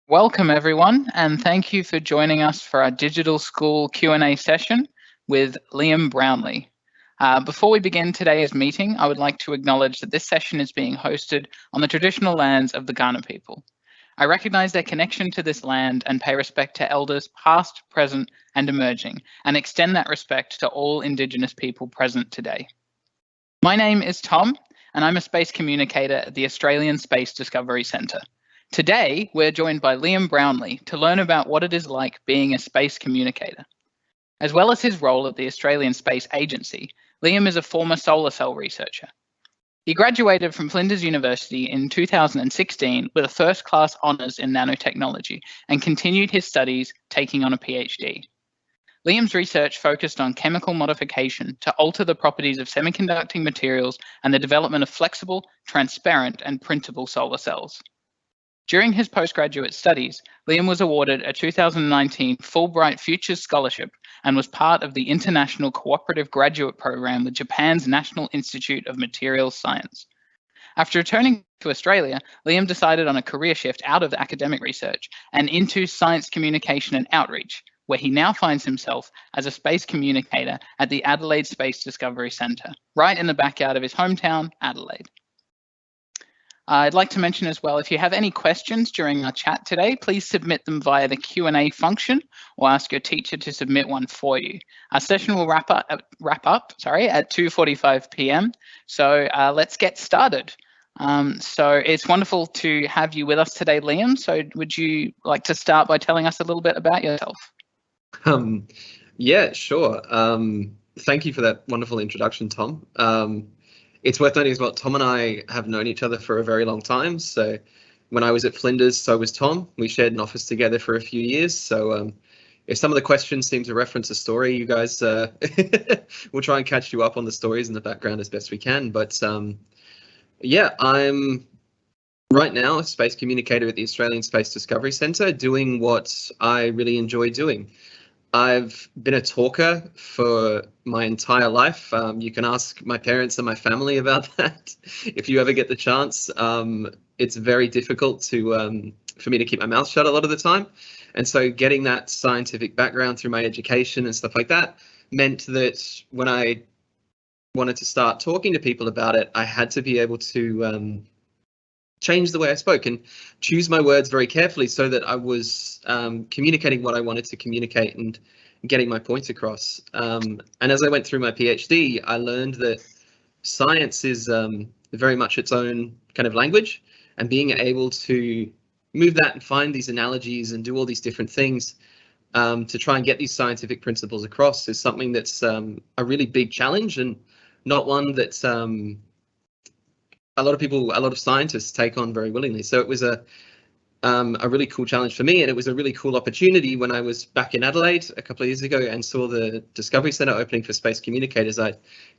Welcome everyone, and thank you for joining us for our Digital School Q&A session with Liam Brownlie. Before we begin today's meeting, I would like to acknowledge that this session is being hosted on the traditional lands of the Kaurna people. I recognise their connection to this land and pay respect to elders past, present, and emerging, and extend that respect to all Indigenous people present today. My name is Tom, and I'm a space communicator at the Australian Space Discovery Centre. Today, we're joined by Liam Brownlie to learn about what it is like being a space communicator. As well as his role at the Australian Space Agency, Liam is a former solar cell researcher. He graduated from Flinders University in 2016 with a first-class honours in nanotechnology and continued his studies, taking on a PhD. Liam's research focused on chemical modification to alter the properties of semiconducting materials and the development of flexible, transparent, and printable solar cells. During his postgraduate studies, Liam was awarded a 2019 Fulbright Futures Scholarship and was part of the International Cooperative Graduate Program with Japan's National Institute of Materials Science. After returning to Australia, Liam decided on a career shift out of academic research and into science communication and outreach, where he now finds himself as a space communicator at the Adelaide Space Discovery Centre, right in the backyard of his hometown, Adelaide. I'd like to mention as well, if you have any questions during our chat today, please submit them via the Q&A function or ask your teacher to submit one for you. Our session will wrap up at 2:45 p.m. So let's get started. So it's wonderful to have you with us today, Liam. So would you like to start by telling us a little bit about yourself? Yeah, sure. Thank you for that wonderful introduction, Tom. It's worth noting as well, Tom and I have known each other for a very long time. So when I was at Flinders, so was Tom. We shared an office together for a few years. So if some of the questions seem to reference a story, you guys, we'll try and catch you up on the stories in the background as best we can. But yeah, I'm right now a space communicator at the Australian Space Discovery Centre, doing what I really enjoy doing. I've been a talker for my entire life. You can ask my parents and my family about that if you ever get the chance. It's very difficult for me to keep my mouth shut a lot of the time. And so getting that scientific background through my education and stuff like that meant that when I wanted to start talking to people about it, I had to be able to change the way I spoke and choose my words very carefully so that I was communicating what I wanted to communicate and getting my point across. And as I went through my PhD, I learned that science is very much its own kind of language, and being able to move that and find these analogies and do all these different things to try and get these scientific principles across is something that's a really big challenge, and not one that a lot of scientists take on very willingly. So it was a really cool challenge for me, and it was a really cool opportunity when I was back in Adelaide a couple of years ago and saw the Discovery Centre opening for space communicators. I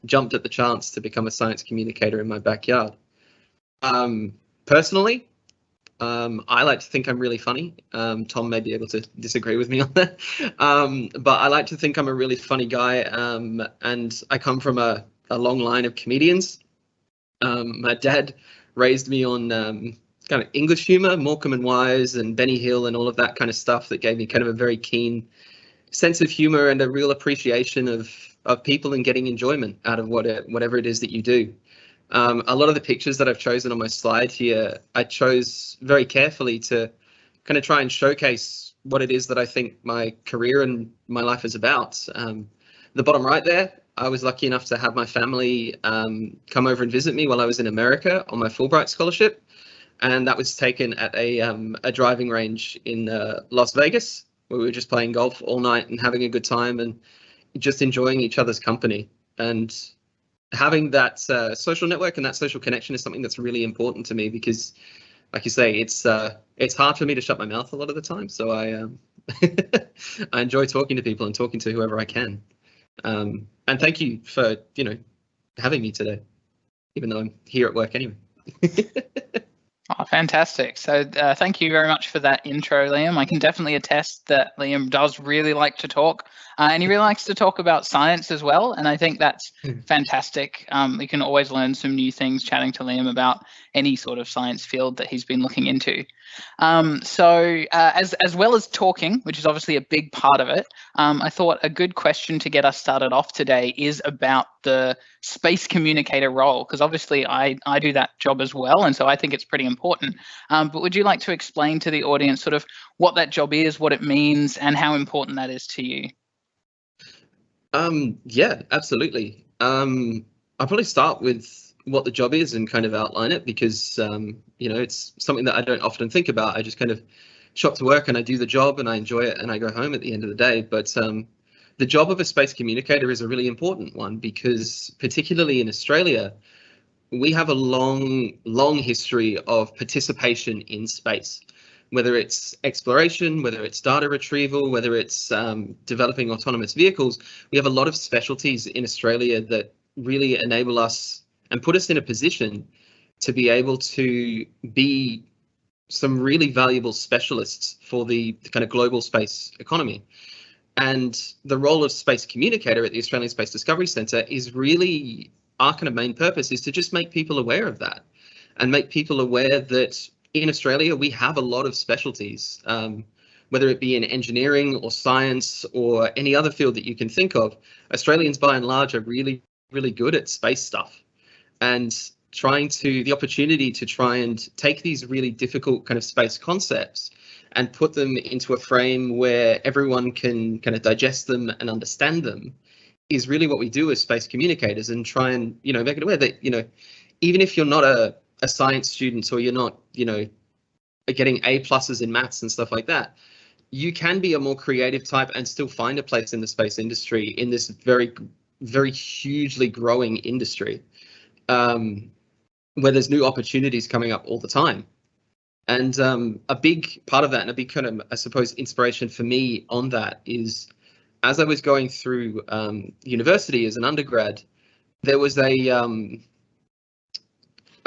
jumped at the chance to become a science communicator in my backyard. Personally, I like to think I'm really funny. Tom may be able to disagree with me on that, but I like to think I'm a really funny guy, and I come from a long line of comedians. My dad raised me on kind of English humor, Morecambe and Wise and Benny Hill and all of that kind of stuff that gave me kind of a very keen sense of humor and a real appreciation of people and getting enjoyment out of whatever it is that you do. A lot of the pictures that I've chosen on my slide here, I chose very carefully to kind of try and showcase what it is that I think my career and my life is about. The bottom right there, I was lucky enough to have my family come over and visit me while I was in America on my Fulbright scholarship. And that was taken at a driving range in Las Vegas, where we were just playing golf all night and having a good time and just enjoying each other's company. And having that social network and that social connection is something that's really important to me because, like you say, it's hard for me to shut my mouth a lot of the time. So I enjoy talking to people and talking to whoever I can. And thank you for, having me today, even though I'm here at work anyway. Oh, fantastic. So thank you very much for that intro, Liam. I can definitely attest that Liam does really like to talk, and he really likes to talk about science as well. And I think that's fantastic. We can always learn some new things chatting to Liam about any sort of science field that he's been looking into. As well as talking, which is obviously a big part of it, I thought a good question to get us started off today is about the space communicator role, because obviously I do that job as well, and so I think it's pretty important. But would you like to explain to the audience sort of what that job is, what it means, and how important that is to you? Yeah, absolutely. I'll probably start with what the job is and kind of outline it, because it's something that I don't often think about. I just kind of show up to work and I do the job and I enjoy it and I go home at the end of the day. But the job of a space communicator is a really important one, because particularly in Australia, we have a long history of participation in space, whether it's exploration, whether it's data retrieval, whether it's developing autonomous vehicles. We have a lot of specialties in Australia that really enable us and put us in a position to be able to be some really valuable specialists for the kind of global space economy. And the role of Space Communicator at the Australian Space Discovery Centre is really, our kind of main purpose is to just make people aware of that, and make people aware that in Australia we have a lot of specialties, whether it be in engineering or science or any other field that you can think of. Australians by and large are really good at space stuff, and the opportunity to try and take these really difficult kind of space concepts and put them into a frame where everyone can kind of digest them and understand them is really what we do as space communicators, and try and make it aware that even if you're not a science student, or you're not getting A+ in maths and stuff like that, you can be a more creative type and still find a place in the space industry, in this very hugely growing industry, where there's new opportunities coming up all the time. And a big part of that, and a big kind of, I suppose, inspiration for me on that is, as I was going through university as an undergrad, there was I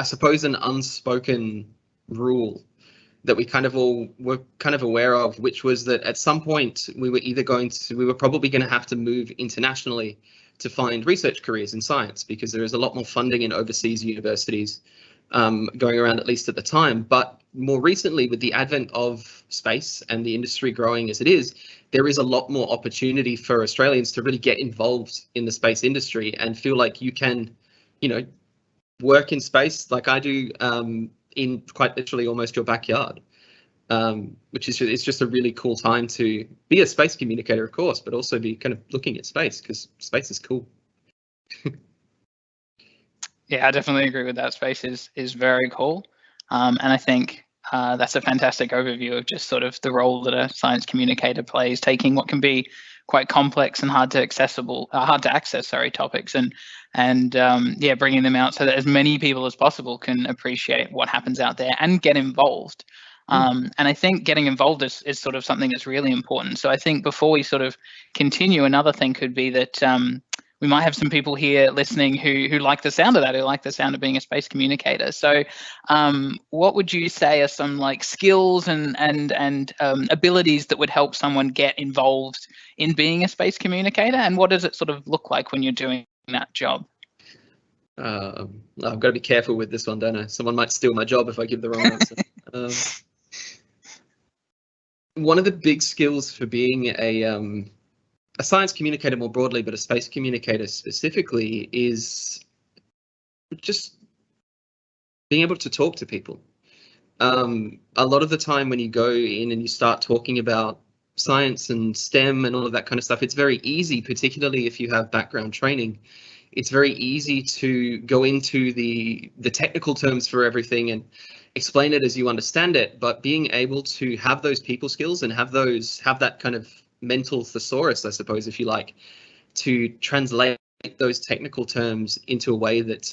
suppose, an unspoken rule that we kind of all were kind of aware of, which was that at some point we were probably going to have to move internationally to find research careers in science, because there is a lot more funding in overseas universities going around, at least at the time. But more recently, with the advent of space and the industry growing as it is, there is a lot more opportunity for Australians to really get involved in the space industry and feel like you can, work in space like I do, in quite literally almost your backyard, which is, it's just a really cool time to be a space communicator, of course, but also be kind of looking at space, because space is cool. Yeah, I definitely agree with that. Space is very cool, and I think that's a fantastic overview of just sort of the role that a science communicator plays, taking what can be quite complex and hard to access topics, and bringing them out so that as many people as possible can appreciate what happens out there and get involved. And I think getting involved is sort of something that's really important. So I think before we sort of continue, another thing could be that we might have some people here listening who like the sound of that, who like the sound of being a space communicator. So what would you say are some like skills and abilities that would help someone get involved in being a space communicator? And what does it sort of look like when you're doing that job? I've got to be careful with this one, don't I? Someone might steal my job if I give the wrong answer. One of the big skills for being a science communicator more broadly, but a space communicator specifically, is just being able to talk to people. A lot of the time when you go in and you start talking about science and STEM and all of that kind of stuff, it's very easy, particularly if you have background training, it's very easy to go into the technical terms for everything and explain it as you understand it. But being able to have those people skills and have that kind of mental thesaurus, I suppose, if you like, to translate those technical terms into a way that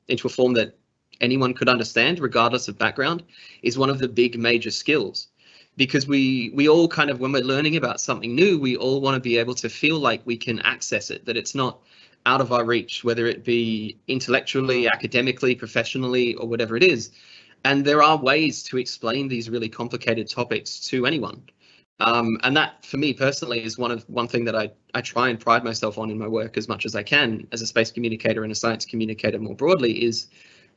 into a form that anyone could understand, regardless of background, is one of the big major skills. Because we all kind of, when we're learning about something new, we all want to be able to feel like we can access it, that it's not out of our reach, whether it be intellectually, academically, professionally, or whatever it is. And there are ways to explain these really complicated topics to anyone. And that, for me personally, is one thing that I try and pride myself on in my work as much as I can as a space communicator and a science communicator more broadly, is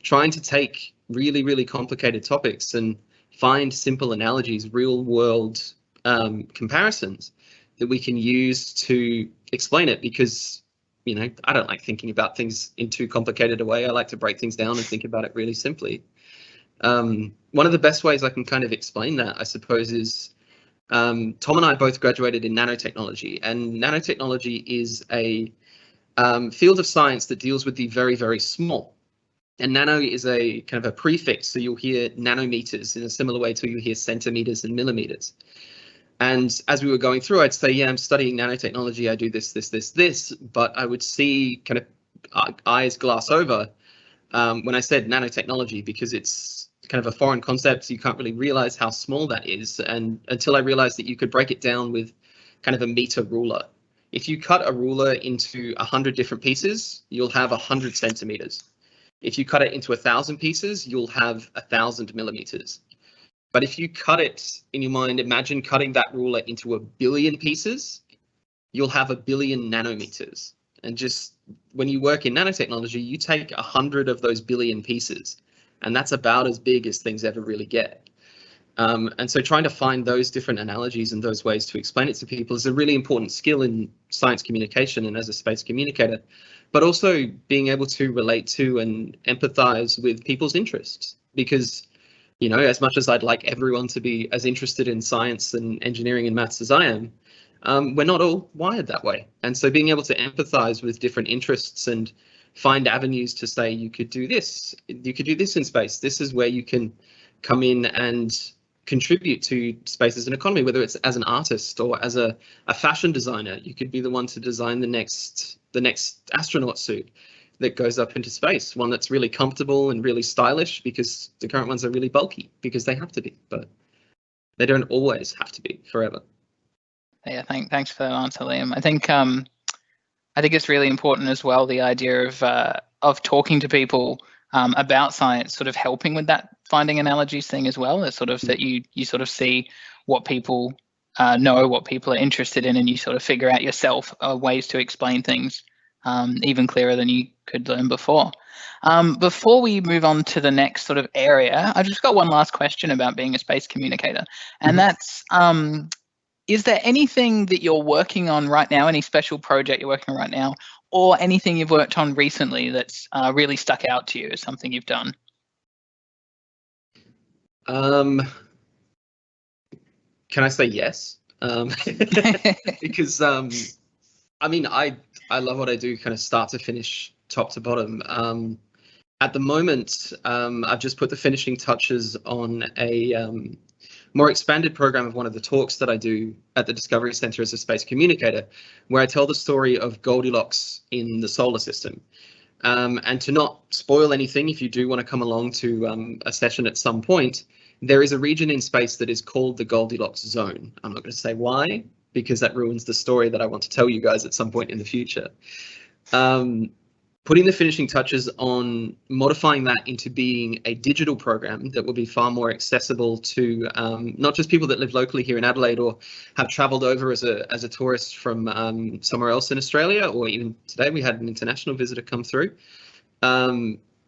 trying to take really, really complicated topics and find simple analogies, real world comparisons that we can use to explain it, because I don't like thinking about things in too complicated a way. I like to break things down and think about it really simply. One of the best ways I can kind of explain that, I suppose, is Tom and I both graduated in nanotechnology, and nanotechnology is a field of science that deals with the very, very small. And nano is a kind of a prefix, so you'll hear nanometers in a similar way to you hear centimeters and millimeters. And as we were going through, I'd say, yeah, I'm studying nanotechnology. I do this, but I would see kind of eyes glass over when I said nanotechnology, because it's kind of a foreign concept. You can't really realize how small that is. And until I realized that you could break it down with kind of a meter ruler. If you cut a ruler into 100 different pieces, you'll have 100 centimeters. If you cut it into 1,000 pieces, you'll have 1,000 millimeters. But if you cut it in your mind, imagine cutting that ruler into 1 billion pieces, you'll have 1 billion nanometers. And just when you work in nanotechnology, you take 100 of those billion pieces, and that's about as big as things ever really get. And so trying to find those different analogies and those ways to explain it to people is a really important skill in science communication and as a space communicator, but also being able to relate to and empathize with people's interests. Because, as much as I'd like everyone to be as interested in science and engineering and maths as I am, we're not all wired that way. And so being able to empathize with different interests and find avenues to say, you could do this in space. This is where you can come in and contribute to space as an economy, whether it's as an artist or as a fashion designer. You could be the one to design the next astronaut suit that goes up into space, one that's really comfortable and really stylish, because the current ones are really bulky because they have to be, but they don't always have to be forever. Yeah, thanks for that answer, Liam. I think it's really important as well, the idea of talking to people about science, sort of helping with that finding analogies thing as well. It's sort of that you sort of see what people know, what people are interested in, and you sort of figure out yourself ways to explain things even clearer than you could learn before. Before we move on to the next sort of area, I've just got one last question about being a space communicator, and that's, is there anything that you're working on right now, any special project you're working on right now, or anything you've worked on recently that's really stuck out to you as something you've done? Can I say yes? Because I mean, I love what I do, kind of start to finish, top to bottom. At the moment, I've just put the finishing touches on a more expanded program of one of the talks that I do at the Discovery Center as a space communicator, where I tell the story of Goldilocks in the solar system. And to not spoil anything, if you do want to come along to a session at some point, there is a region in space that is called the Goldilocks zone. I'm not going to say why, because that ruins the story that I want to tell you guys at some point in the future. Putting the finishing touches on modifying that into being a digital program that will be far more accessible to not just people that live locally here in Adelaide or have travelled over as a tourist from somewhere else in Australia, or even today we had an international visitor come through.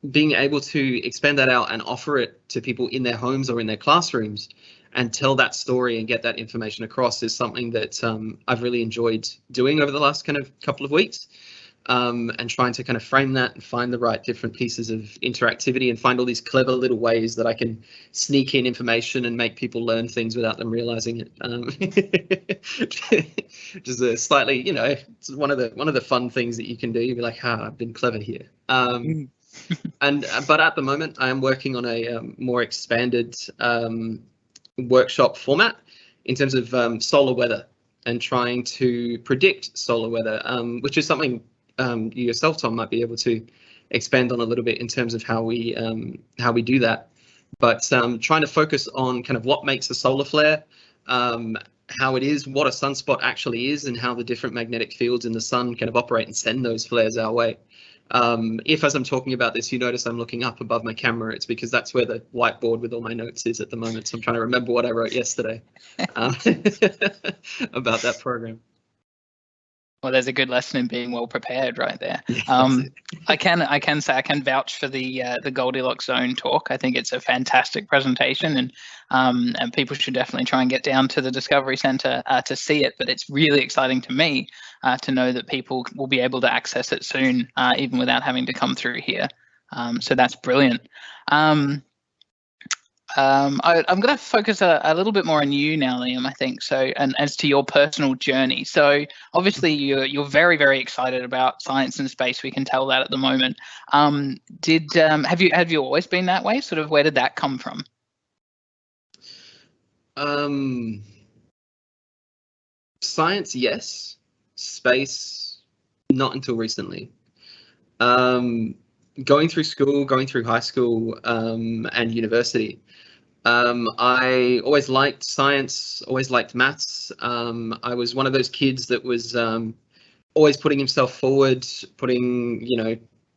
Being able to expand that out and offer it to people in their homes or in their classrooms and tell that story and get that information across is something that I've really enjoyed doing over the last kind of couple of weeks. And trying to kind of frame that and find the right different pieces of interactivity and find all these clever little ways that I can sneak in information and make people learn things without them realizing it. Just a slightly, it's one of the fun things that you can do. You'll be like, I've been clever here. But at the moment, I am working on a more expanded workshop format in terms of solar weather and trying to predict solar weather, which is something you yourself, Tom, might be able to expand on a little bit in terms of how we do that. But trying to focus on kind of what makes a solar flare, how it is, what a sunspot actually is, and how the different magnetic fields in the sun kind of operate and send those flares our way. If, as I'm talking about this, you notice I'm looking up above my camera, it's because that's where the whiteboard with all my notes is at the moment. So I'm trying to remember what I wrote yesterday about that program. Well, there's a good lesson in being well prepared right there. Yeah, I can say I can vouch for the Goldilocks Zone talk. I think it's a fantastic presentation, and people should definitely try and get down to the Discovery Centre to see it. But it's really exciting to me to know that people will be able to access it soon, even without having to come through here. So that's brilliant. I'm going to focus a little bit more on you now, Liam, I think. So, and as to your personal journey. So, obviously, you're very, very excited about science and space. We can tell that at the moment. Have you always been that way? Sort of, where did that come from? Science, yes. Space, not until recently. Going through school, going through high school, and university. I always liked science, always liked maths. I was one of those kids that was always putting himself forward,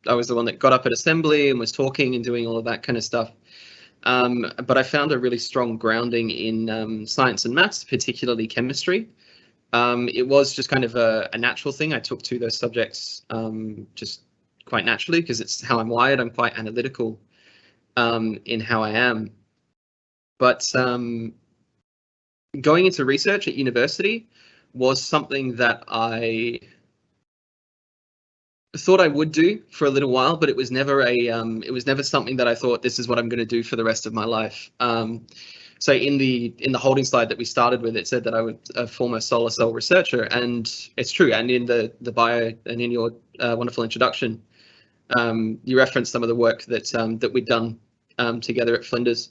I was the one that got up at assembly and was talking and doing all of that kind of stuff. But I found a really strong grounding in science and maths, particularly chemistry. It was just kind of a natural thing. I took to those subjects just quite naturally because it's how I'm wired. I'm quite analytical in how I am. But going into research at university was something that I thought I would do for a little while, but it was never something that I thought this is what I'm going to do for the rest of my life. So in the holding slide that we started with, it said that I was a former solar cell researcher, and it's true. And in the bio and in your wonderful introduction, you referenced some of the work that we'd done together at Flinders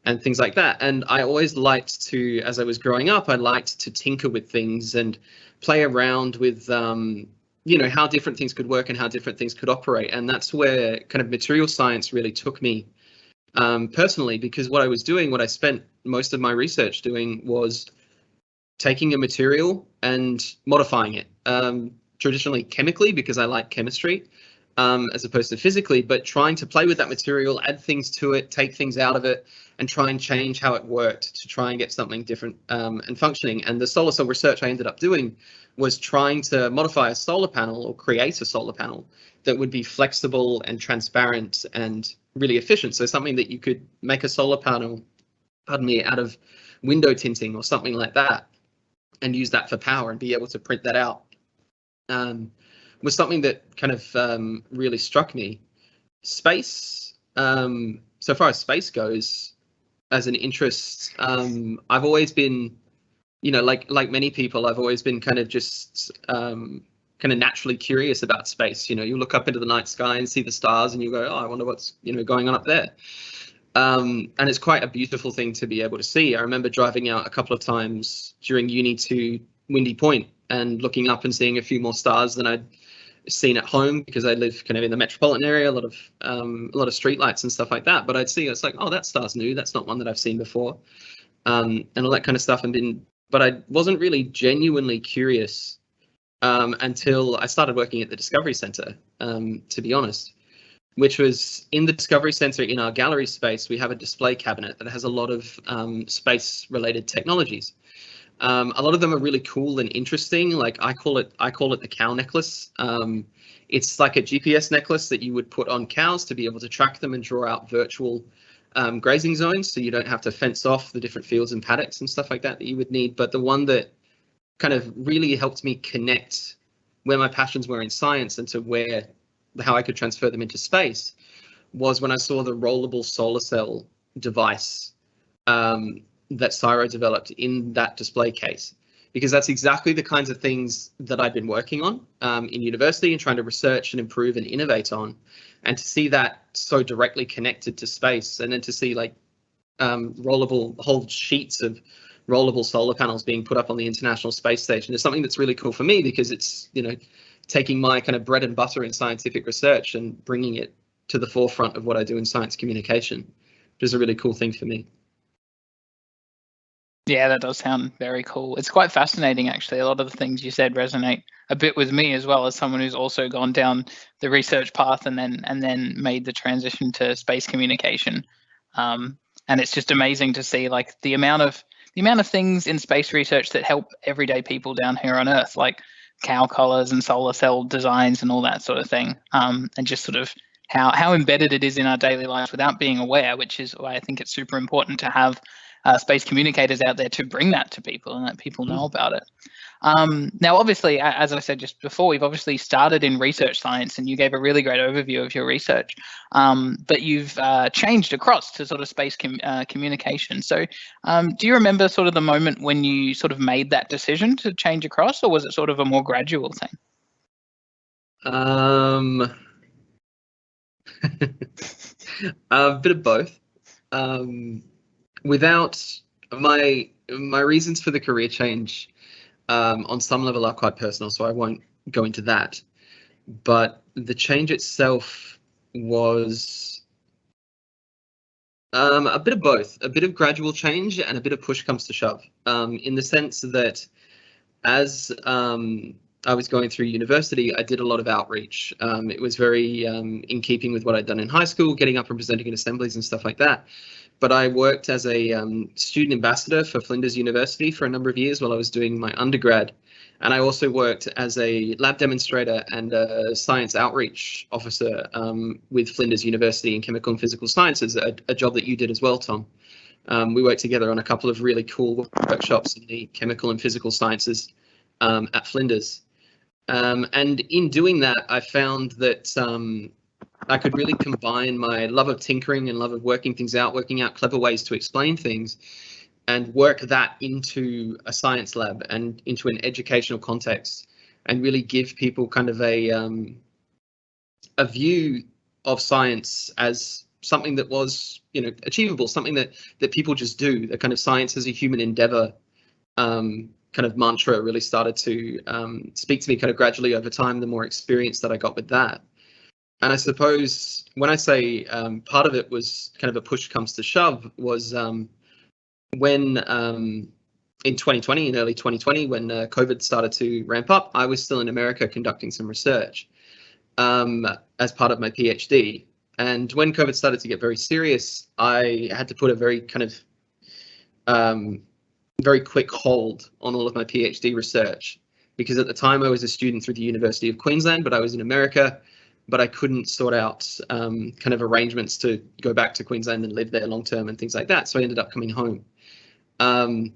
and things like that. And I always liked to, as I was growing up, I liked to tinker with things and play around with, how different things could work and how different things could operate. And that's where kind of material science really took me personally, because what I spent most of my research doing was taking a material and modifying it, traditionally chemically, because I like chemistry, as opposed to physically, but trying to play with that material, add things to it, take things out of it, and try and change how it worked to try and get something different and functioning. And the solar cell research I ended up doing was trying to modify a solar panel or create a solar panel that would be flexible and transparent and really efficient. So something that you could make a solar panel, out of window tinting or something like that, and use that for power and be able to print that out. Was something that kind of really struck me. Space, so far as space goes, as an interest, I've always been, like many people, I've always been kind of just kind of naturally curious about space. You look up into the night sky and see the stars and you go, oh, I wonder what's going on up there. And it's quite a beautiful thing to be able to see. I remember driving out a couple of times during uni to Windy Point and looking up and seeing a few more stars than I'd seen at home, because I live kind of in the metropolitan area, a lot of street lights and stuff like that. But I'd see, it's like, oh, that star's new. That's not one that I've seen before, and all that kind of stuff. But I wasn't really genuinely curious until I started working at the Discovery Centre, to be honest, which was in the Discovery Centre. In our gallery space, we have a display cabinet that has a lot of space-related technologies. A lot of them are really cool and interesting. Like I call it the cow necklace. It's like a GPS necklace that you would put on cows to be able to track them and draw out virtual grazing zones, so you don't have to fence off the different fields and paddocks and stuff like that you would need. But the one that kind of really helped me connect where my passions were in science and to how I could transfer them into space was when I saw the rollable solar cell device that CSIRO developed in that display case, because that's exactly the kinds of things that I've been working on in university and trying to research and improve and innovate on. And to see that so directly connected to space, and then to see like whole sheets of rollable solar panels being put up on the International Space Station is something that's really cool for me, because it's, taking my kind of bread and butter in scientific research and bringing it to the forefront of what I do in science communication, which is a really cool thing for me. Yeah, that does sound very cool. It's quite fascinating, actually. A lot of the things you said resonate a bit with me, as well as someone who's also gone down the research path and then made the transition to space communication. And it's just amazing to see like the amount of things in space research that help everyday people down here on Earth. Like cow collars and solar cell designs and all that sort of thing, and just sort of how embedded it is in our daily lives without being aware, which is why I think it's super important to have space communicators out there to bring that to people and let people know about it. Now, obviously, as I said just before, we've obviously started in research science, and you gave a really great overview of your research, but you've changed across to sort of space communication. So do you remember sort of the moment when you sort of made that decision to change across, or was it sort of a more gradual thing? A bit of both. Without my reasons for the career change, on some level are quite personal, so I won't go into that. But the change itself was a bit of both, a bit of gradual change and a bit of push comes to shove, in the sense that as I was going through university, I did a lot of outreach. It was very in keeping with what I'd done in high school, getting up and presenting in assemblies and stuff like that. But I worked as a student ambassador for Flinders University for a number of years while I was doing my undergrad. And I also worked as a lab demonstrator and a science outreach officer with Flinders University in chemical and physical sciences, a job that you did as well, Tom. We worked together on a couple of really cool workshops in the chemical and physical sciences at Flinders. And in doing that, I found that I could really combine my love of tinkering and love of working things out, working out clever ways to explain things, and work that into a science lab and into an educational context, and really give people kind of a view of science as something that was, achievable, something that people just do. The kind of science as a human endeavor kind of mantra really started to speak to me kind of gradually over time, the more experience that I got with that. And I suppose when I say part of it was kind of a push comes to shove was when in 2020, in early 2020, when COVID started to ramp up, I was still in America conducting some research as part of my PhD. And when COVID started to get very serious, I had to put a very kind of very quick hold on all of my PhD research, because at the time I was a student through the University of Queensland, but I was in America, but I couldn't sort out kind of arrangements to go back to Queensland and live there long term and things like that. So I ended up coming home. And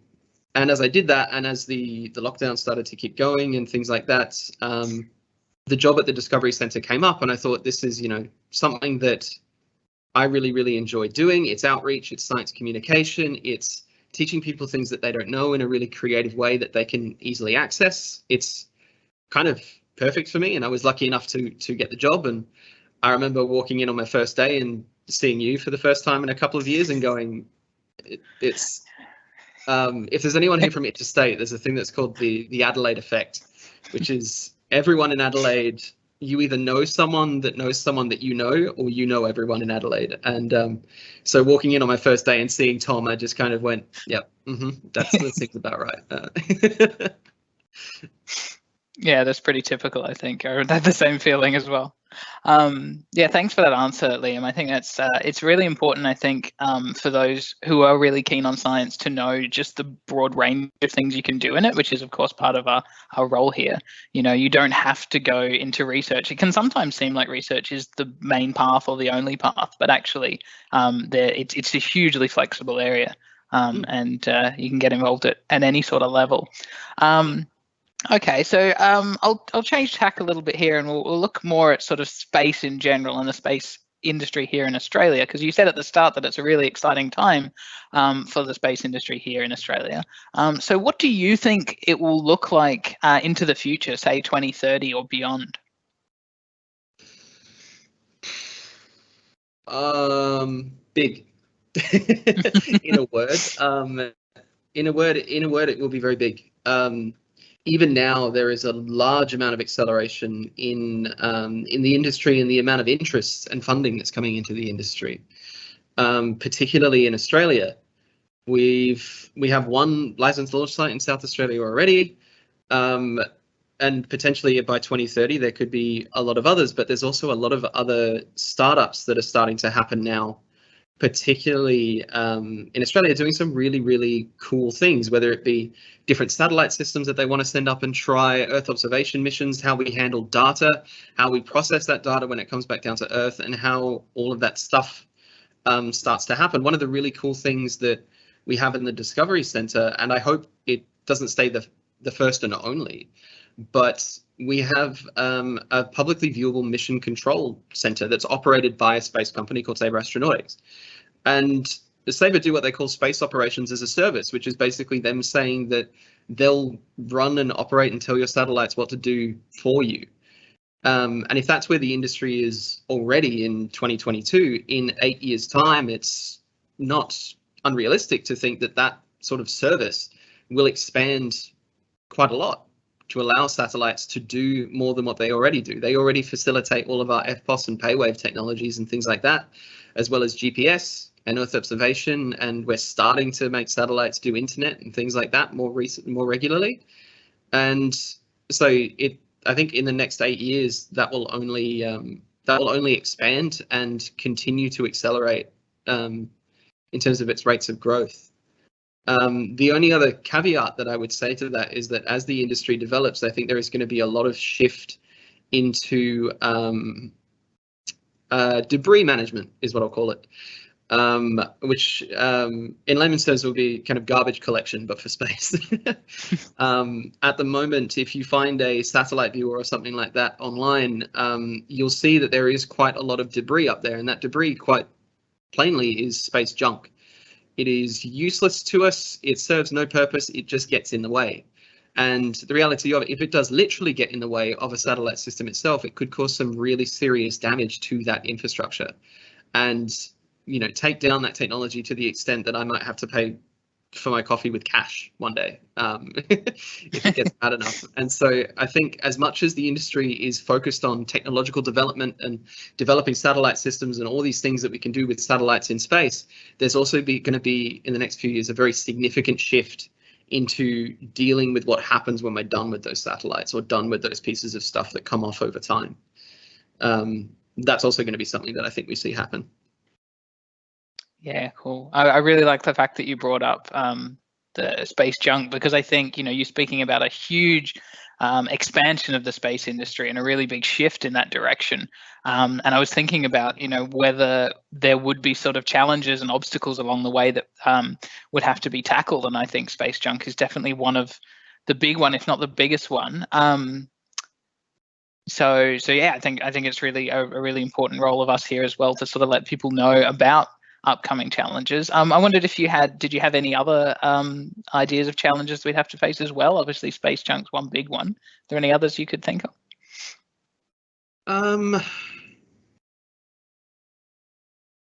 as I did that, and as the lockdown started to keep going and things like that, the job at the Discovery Centre came up, and I thought, this is, something that I really, really enjoy doing. It's outreach, it's science communication, it's teaching people things that they don't know in a really creative way that they can easily access. It's kind of perfect for me, and I was lucky enough to get the job. And I remember walking in on my first day and seeing you for the first time in a couple of years and going, it's if there's anyone here from interstate, there's a thing that's called the Adelaide effect, which is everyone in Adelaide, you either know someone that knows someone that you know, or you know everyone in Adelaide. And so walking in on my first day and seeing Tom, I just kind of went, yep, that seems about right. Yeah, that's pretty typical, I think. I had the same feeling as well. Yeah, thanks for that answer, Liam. I think that's it's really important, I think, for those who are really keen on science to know just the broad range of things you can do in it, which is, of course, part of our role here. You don't have to go into research. It can sometimes seem like research is the main path or the only path, but actually it's a hugely flexible area, and you can get involved at any sort of level. Okay, so I'll change tack a little bit here, and we'll look more at sort of space in general and the space industry here in Australia, because you said at the start that it's a really exciting time for the space industry here in Australia. So what do you think it will look like into the future, say 2030 or beyond? Big. In a word. In a word, it will be very big. Even now, there is a large amount of acceleration in the industry and the amount of interest and funding that's coming into the industry, particularly in Australia. We have one licensed launch site in South Australia already, and potentially by 2030 there could be a lot of others. But there's also a lot of other startups that are starting to happen now particularly in Australia, doing some really, really cool things, whether it be different satellite systems that they want to send up and try, Earth observation missions, how we handle data, how we process that data when it comes back down to Earth, and how all of that stuff starts to happen. One of the really cool things that we have in the Discovery Center, and I hope it doesn't stay the first and only, but we have a publicly viewable mission control center that's operated by a space company called Sabre Astronautics. And Sabre do what they call space operations as a service, which is basically them saying that they'll run and operate and tell your satellites what to do for you. And if that's where the industry is already in 2022, in 8 years' time, it's not unrealistic to think that that sort of service will expand quite a lot to allow satellites to do more than what they already do. They already facilitate all of our FPOS and paywave technologies and things like that, as well as GPS and Earth observation. And we're starting to make satellites do internet and things like that more regularly. And so I think in the next 8 years, that will only expand and continue to accelerate in terms of its rates of growth. The only other caveat that I would say to that is that as the industry develops, I think there is going to be a lot of shift into debris management, is what I'll call it, which in layman's terms will be kind of garbage collection, but for space. At the moment, if you find a satellite viewer or something like that online, you'll see that there is quite a lot of debris up there, and that debris quite plainly is space junk. It is useless to us. It serves no purpose. It just gets in the way. And the reality of it, if it does literally get in the way of a satellite system itself, it could cause some really serious damage to that infrastructure. And, you know, take down that technology to the extent that I might have to pay for my coffee with cash one day, if it gets bad enough. And so I think as much as the industry is focused on technological development and developing satellite systems and all these things that we can do with satellites in space, there's also going to be in the next few years a very significant shift into dealing with what happens when we're done with those satellites or done with those pieces of stuff that come off over time. That's also going to be something that I think we see happen. Yeah, cool. I really like the fact that you brought up the space junk, because I think, you know, you're speaking about a huge expansion of the space industry and a really big shift in that direction. And I was thinking about, you know, whether there would be sort of challenges and obstacles along the way that would have to be tackled. And I think space junk is definitely one of the big one, if not the biggest one. So yeah, I think it's really a really important role of us here as well to sort of let people know about upcoming challenges. I wondered if did you have any other ideas of challenges we'd have to face as well? Obviously, space junk's one big one. Are there any others you could think of?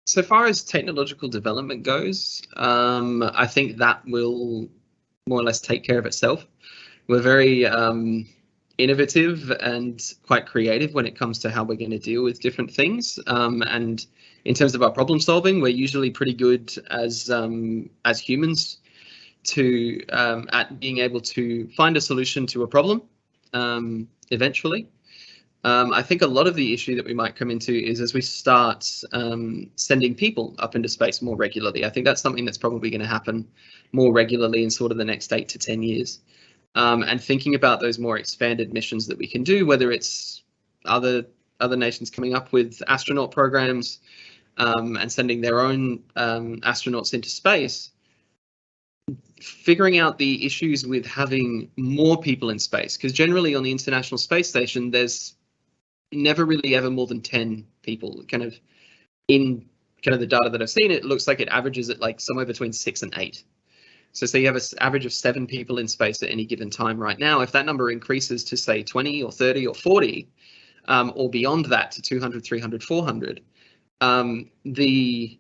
So far as technological development goes, I think that will more or less take care of itself. We're very innovative and quite creative when it comes to how we're going to deal with different things. And in terms of our problem solving, we're usually pretty good as humans to at being able to find a solution to a problem eventually. I think a lot of the issue that we might come into is as we start sending people up into space more regularly. I think that's something that's probably going to happen more regularly in sort of the next 8 to 10 years. And thinking about those more expanded missions that we can do, whether it's other nations coming up with astronaut programs and sending their own astronauts into space, figuring out the issues with having more people in space, because generally on the International Space Station, there's never really ever more than 10 people. In the data that I've seen, it looks like it averages at like somewhere between 6 and 8. So you have an average of 7 people in space at any given time right now. If that number increases to say 20 or 30 or 40, or beyond that to 200, 300, 400, the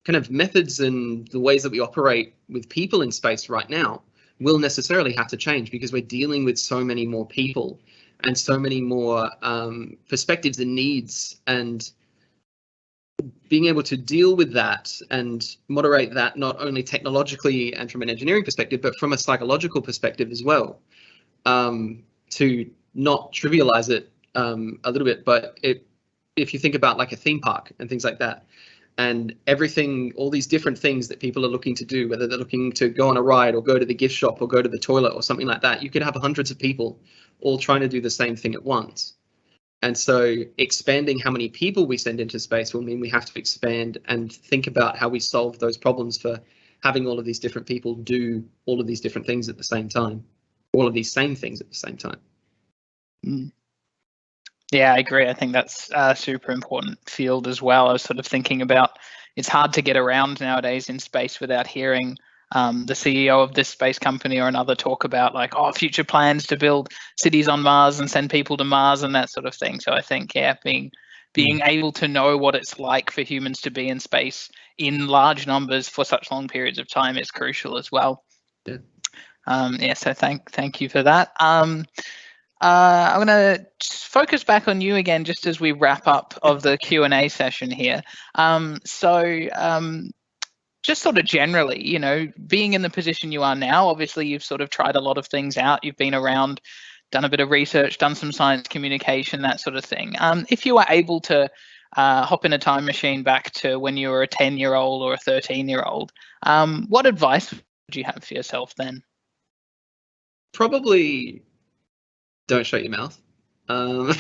kind of methods and the ways that we operate with people in space right now will necessarily have to change, because we're dealing with so many more people and so many more perspectives and needs, and being able to deal with that and moderate that not only technologically and from an engineering perspective, but from a psychological perspective as well, to not trivialize it a little bit. But if you think about like a theme park and things like that, and everything, all these different things that people are looking to do, whether they're looking to go on a ride or go to the gift shop or go to the toilet or something like that. You could have hundreds of people all trying to do the same thing at once. And so expanding how many people we send into space will mean we have to expand and think about how we solve those problems for having all of these different people do all of these different things at the same time, all of these same things at the same time. Yeah, I agree. I think that's a super important field as well. I was sort of thinking about, it's hard to get around nowadays in space without hearing the CEO of this space company or another talk about like, oh, future plans to build cities on Mars and send people to Mars and that sort of thing. So I think, yeah, being able to know what it's like for humans to be in space in large numbers for such long periods of time is crucial as well. Yeah. So thank you for that. I'm going to focus back on you again just as we wrap up of the Q&A session here. Just sort of generally, you know, being in the position you are now, obviously you've sort of tried a lot of things out. You've been around, done a bit of research, done some science communication, that sort of thing. If you were able to hop in a time machine back to when you were a 10-year-old or a 13-year-old, what advice would you have for yourself then? Probably don't shut your mouth. Or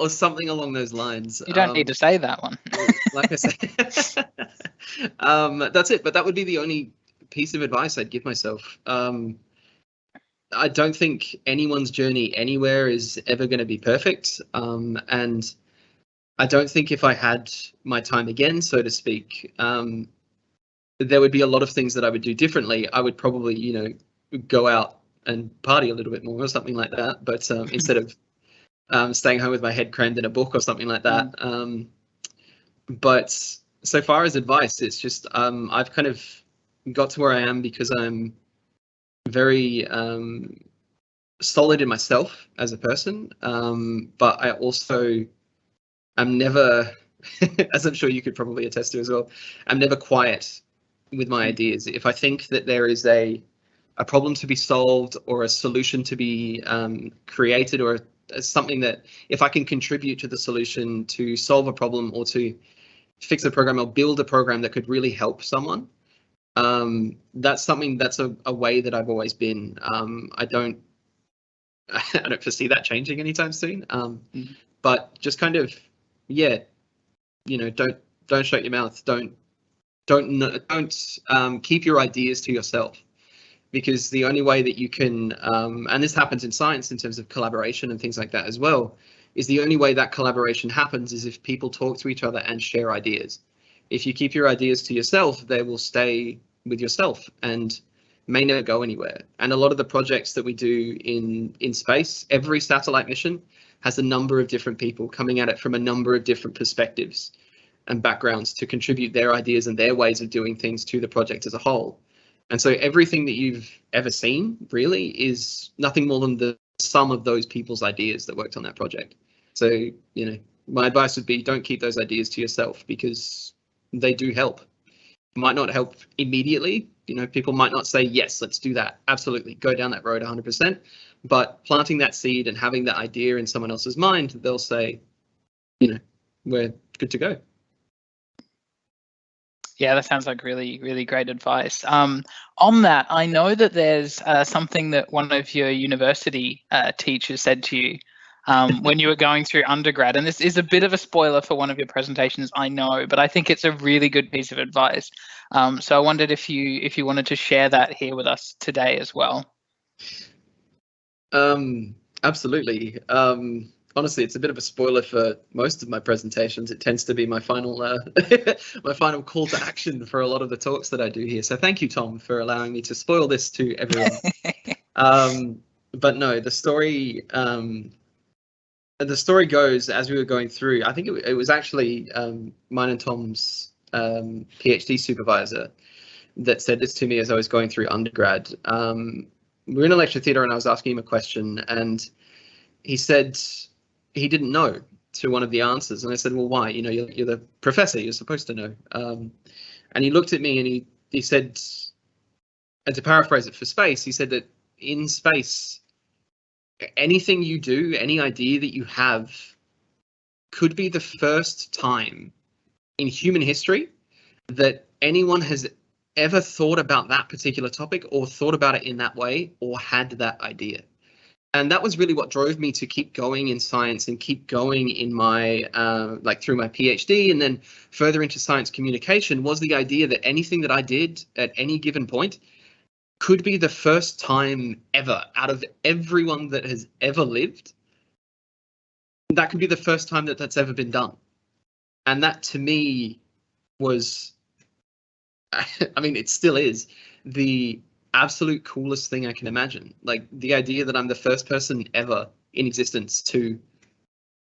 something along those lines. You don't need to say that one. Like I said, that's it. But that would be the only piece of advice I'd give myself. I don't think anyone's journey anywhere is ever going to be perfect. And I don't think if I had my time again, so to speak, there would be a lot of things that I would do differently. I would probably, you know, go out and party a little bit more or something like that. But instead of staying home with my head crammed in a book or something like that. But so far as advice, it's just I've kind of got to where I am because I'm very solid in myself as a person. But I also am never, as I'm sure you could probably attest to as well, I'm never quiet with my ideas. If I think that there is a problem to be solved or a solution to be created or something that if I can contribute to the solution to solve a problem or to fix a program or build a program that could really help someone, that's something that's a way that I've always been. I don't foresee that changing anytime soon. But just kind of, yeah, you know, don't shut your mouth. Don't keep your ideas to yourself. Because the only way that you can, and this happens in science in terms of collaboration and things like that as well, is the only way that collaboration happens is if people talk to each other and share ideas. If you keep your ideas to yourself, they will stay with yourself and may not go anywhere. And a lot of the projects that we do in space, every satellite mission has a number of different people coming at it from a number of different perspectives and backgrounds to contribute their ideas and their ways of doing things to the project as a whole. And so everything that you've ever seen really is nothing more than the sum of those people's ideas that worked on that project. So, you know, my advice would be don't keep those ideas to yourself because they do help. It might not help immediately. You know, people might not say, yes, let's do that. Absolutely. Go down that road 100%. But planting that seed and having that idea in someone else's mind, they'll say, you know, we're good to go. Yeah, that sounds like really, really great advice. On that, I know that there's something that one of your university teachers said to you when you were going through undergrad, and this is a bit of a spoiler for one of your presentations, I know, but I think it's a really good piece of advice. So I wondered if you wanted to share that here with us today as well. Absolutely. Honestly, it's a bit of a spoiler for most of my presentations. It tends to be my final my final call to action for a lot of the talks that I do here. So thank you, Tom, for allowing me to spoil this to everyone. But no, the story goes as we were going through. I think it was actually mine and Tom's PhD supervisor that said this to me as I was going through undergrad. We were in a lecture theatre and I was asking him a question, and he said he didn't know to one of the answers. And I said, well, why? You know, you're the professor, you're supposed to know. And he looked at me and he said, and to paraphrase it for space, he said that in space, anything you do, any idea that you have could be the first time in human history that anyone has ever thought about that particular topic or thought about it in that way or had that idea. And that was really what drove me to keep going in science and keep going in my, like through my PhD and then further into science communication, was the idea that anything that I did at any given point could be the first time ever out of everyone that has ever lived. That could be the first time that that's ever been done. And that to me was, I mean, it still is the absolute coolest thing I can imagine. Like the idea that I'm the first person ever in existence to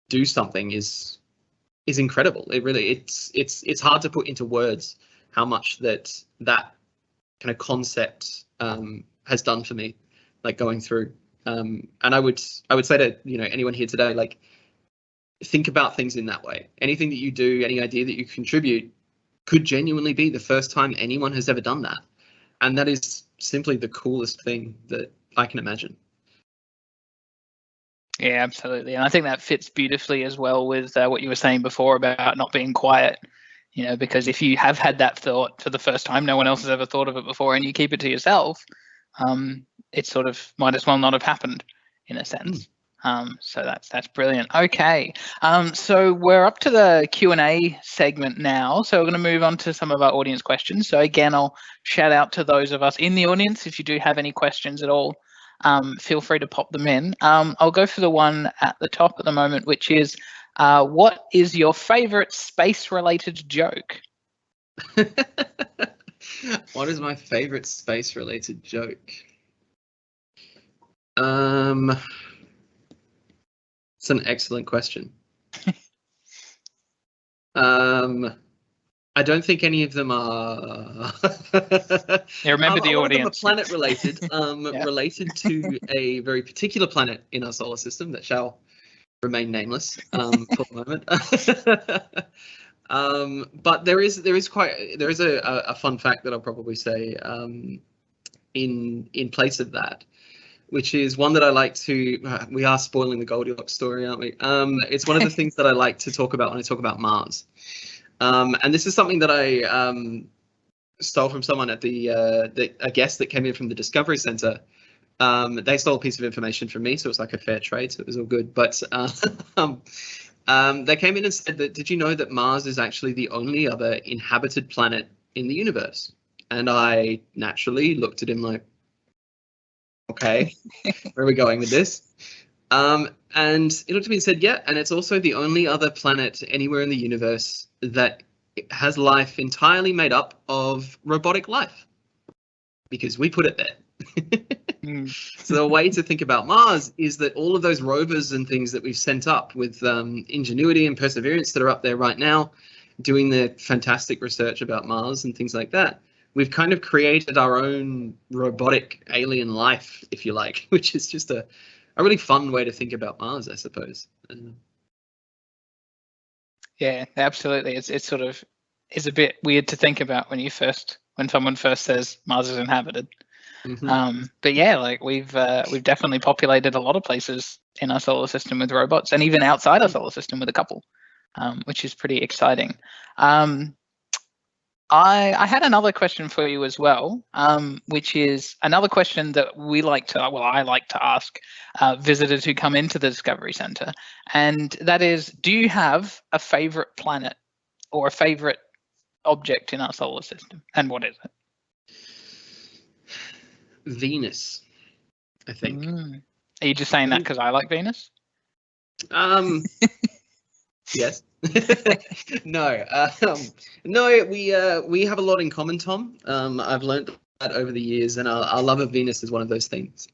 do something is incredible. It really, it's hard to put into words how much that kind of concept has done for me, like going through. And I would say to, you know, anyone here today, like, think about things in that way. Anything that you do, any idea that you contribute could genuinely be the first time anyone has ever done that. And that is simply the coolest thing that I can imagine. Yeah, absolutely. And I think that fits beautifully as well with what you were saying before about not being quiet, you know, because if you have had that thought for the first time, no one else has ever thought of it before, and you keep it to yourself, it sort of might as well not have happened in a sense. So that's brilliant. Okay, so we're up to the Q&A segment now. So we're going to move on to some of our audience questions. So again, I'll shout out to those of us in the audience. If you do have any questions at all, feel free to pop them in. I'll go for the one at the top at the moment, which is, what is your favorite space-related joke? What is my favorite space-related joke? It's an excellent question. I don't think any of them are. Yeah, remember the a lot audience. of them are planet related, Yeah. related to a very particular planet in our solar system that shall remain nameless for the moment. But there is a fun fact that I'll probably say in place of that, which is one that I like to. We are spoiling the Goldilocks story, aren't we? It's one of the things that I like to talk about when I talk about Mars. And this is something that I stole from someone at a guest that came in from the Discovery Center. They stole a piece of information from me, so it was like a fair trade, so it was all good. But they came in and said that, did you know that Mars is actually the only other inhabited planet in the universe? And I naturally looked at him like, okay, where are we going with this? And he looked at me and said, yeah, and it's also the only other planet anywhere in the universe that has life entirely made up of robotic life, because we put it there. So the way to think about Mars is that all of those rovers and things that we've sent up with Ingenuity and Perseverance that are up there right now doing the fantastic research about Mars and things like that, we've kind of created our own robotic alien life, if you like, which is just a really fun way to think about Mars, I suppose. Yeah, absolutely. It's sort of is a bit weird to think about when someone first says Mars is inhabited. Mm-hmm. But yeah, like we've definitely populated a lot of places in our solar system with robots, and even outside our solar system with a couple, which is pretty exciting. I had another question for you as well, which is another question that I like to ask visitors who come into the Discovery Center, and that is, do you have a favorite planet or a favorite object in our solar system, and what is it? Venus, I think. Are you just saying that because I like Venus? Yes. No. No. We have a lot in common, Tom. I've learned that over the years, and our love of Venus is one of those things.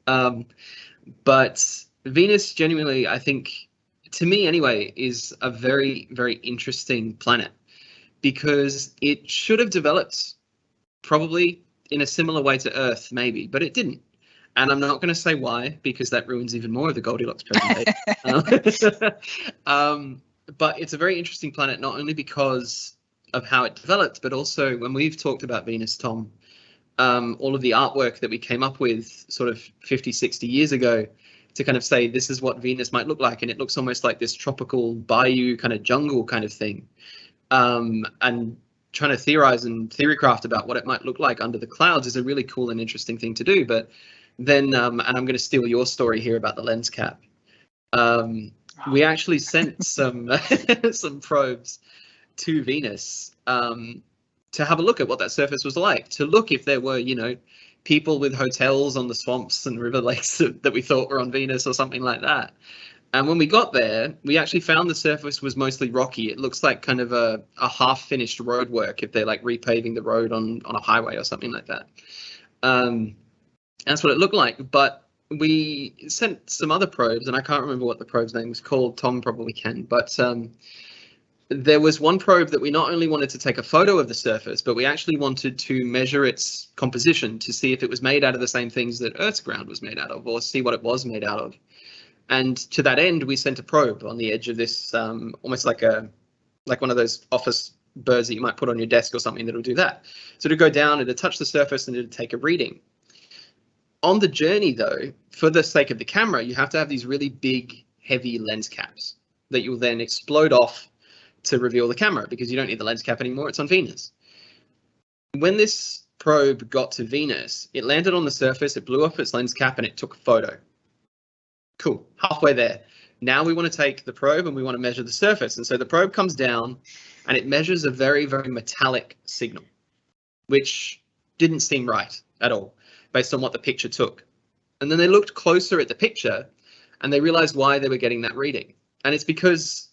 But Venus, genuinely, I think, to me anyway, is a very, very interesting planet, because it should have developed probably in a similar way to Earth, maybe, but it didn't. And I'm not going to say why, because that ruins even more of the Goldilocks presentation. But it's a very interesting planet, not only because of how it developed, but also when we've talked about Venus, Tom, all of the artwork that we came up with sort of 50, 60 years ago to kind of say this is what Venus might look like. And it looks almost like this tropical bayou kind of jungle kind of thing. and trying to theorize and theorycraft about what it might look like under the clouds is a really cool and interesting thing to do. But then, and I'm going to steal your story here about the lens cap. We actually sent some some probes to Venus to have a look at what that surface was like, to look if there were, people with hotels on the swamps and river lakes that we thought were on Venus or something like that. And when we got there, we actually found the surface was mostly rocky. It looks like kind of a half-finished road work if they're like repaving the road on a highway or something like that. That's what it looked like. But we sent some other probes, and I can't remember what the probe's name was called. Tom probably can. But there was one probe that we not only wanted to take a photo of the surface, but we actually wanted to measure its composition to see if it was made out of the same things that Earth's ground was made out of, or see what it was made out of. And to that end, we sent a probe on the edge of this, almost like one of those office birds that you might put on your desk or something that'll do that. So to go down and to touch the surface and to take a reading. On the journey, though, for the sake of the camera, you have to have these really big, heavy lens caps that you'll then explode off to reveal the camera, because you don't need the lens cap anymore. It's on Venus. When this probe got to Venus, it landed on the surface, it blew off its lens cap, and it took a photo. Cool, halfway there. Now we want to take the probe and we want to measure the surface. And so the probe comes down and it measures a very, very metallic signal, which didn't seem right at all based on what the picture took. And then they looked closer at the picture and they realized why they were getting that reading. And it's because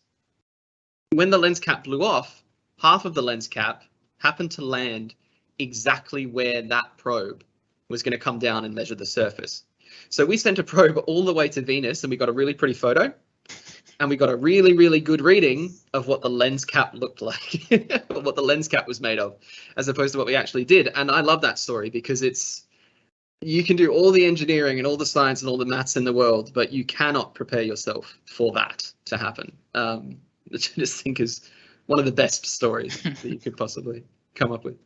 when the lens cap blew off, half of the lens cap happened to land exactly where that probe was going to come down and measure the surface. So we sent a probe all the way to Venus and we got a really pretty photo, and we got a really, really good reading of what the lens cap looked like, what the lens cap was made of, as opposed to what we actually did. And I love that story because you can do all the engineering and all the science and all the maths in the world, but you cannot prepare yourself for that to happen. Which I just think is one of the best stories that you could possibly come up with.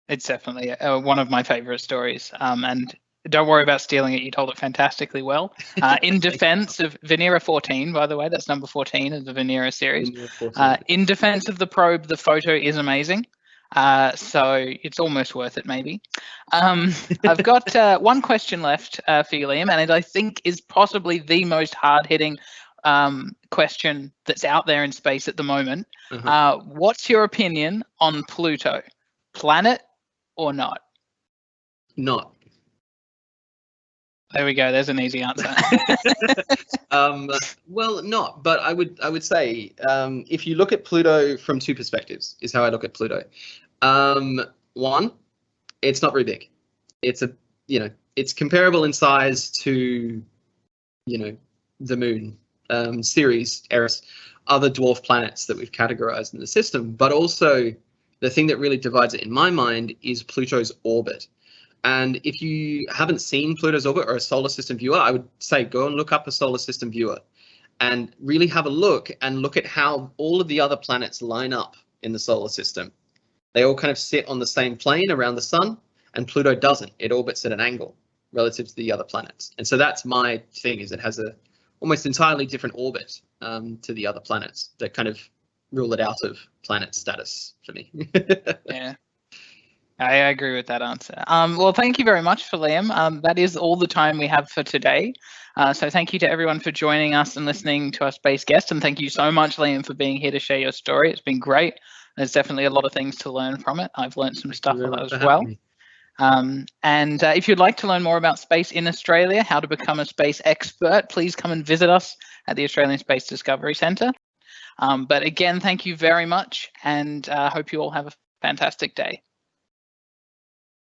It's definitely one of my favorite stories. And don't worry about stealing it. You told it fantastically well. In defense of Venera 14, by the way, that's number 14 of the Venera series. In defense of the probe, the photo is amazing. So it's almost worth it, maybe. I've got one question left for you, Liam, and it I think is possibly the most hard-hitting question that's out there in space at the moment. What's your opinion on Pluto? Planet or not? Not. There we go. There's an easy answer. Well, not, but I would say if you look at Pluto from two perspectives, is how I look at Pluto. One, it's not very big. It's it's comparable in size to, the Moon, Ceres, Eris, other dwarf planets that we've categorized in the system. But also, the thing that really divides it in my mind is Pluto's orbit. And if you haven't seen Pluto's orbit or a solar system viewer, I would say go and look up a solar system viewer and really have a look at how all of the other planets line up in the solar system. They all kind of sit on the same plane around the sun, and Pluto doesn't. It orbits at an angle relative to the other planets. And so that's my thing, is it has a almost entirely different orbit to the other planets that kind of rule it out of planet status for me. Yeah. I agree with that answer. Well, thank you very much for Liam. That is all the time we have for today. So thank you to everyone for joining us and listening to our space guest. And thank you so much, Liam, for being here to share your story. It's been great. There's definitely a lot of things to learn from it. I've learned some stuff as well. And if you'd like to learn more about space in Australia, how to become a space expert, please come and visit us at the Australian Space Discovery Centre. But again, thank you very much, and hope you all have a fantastic day.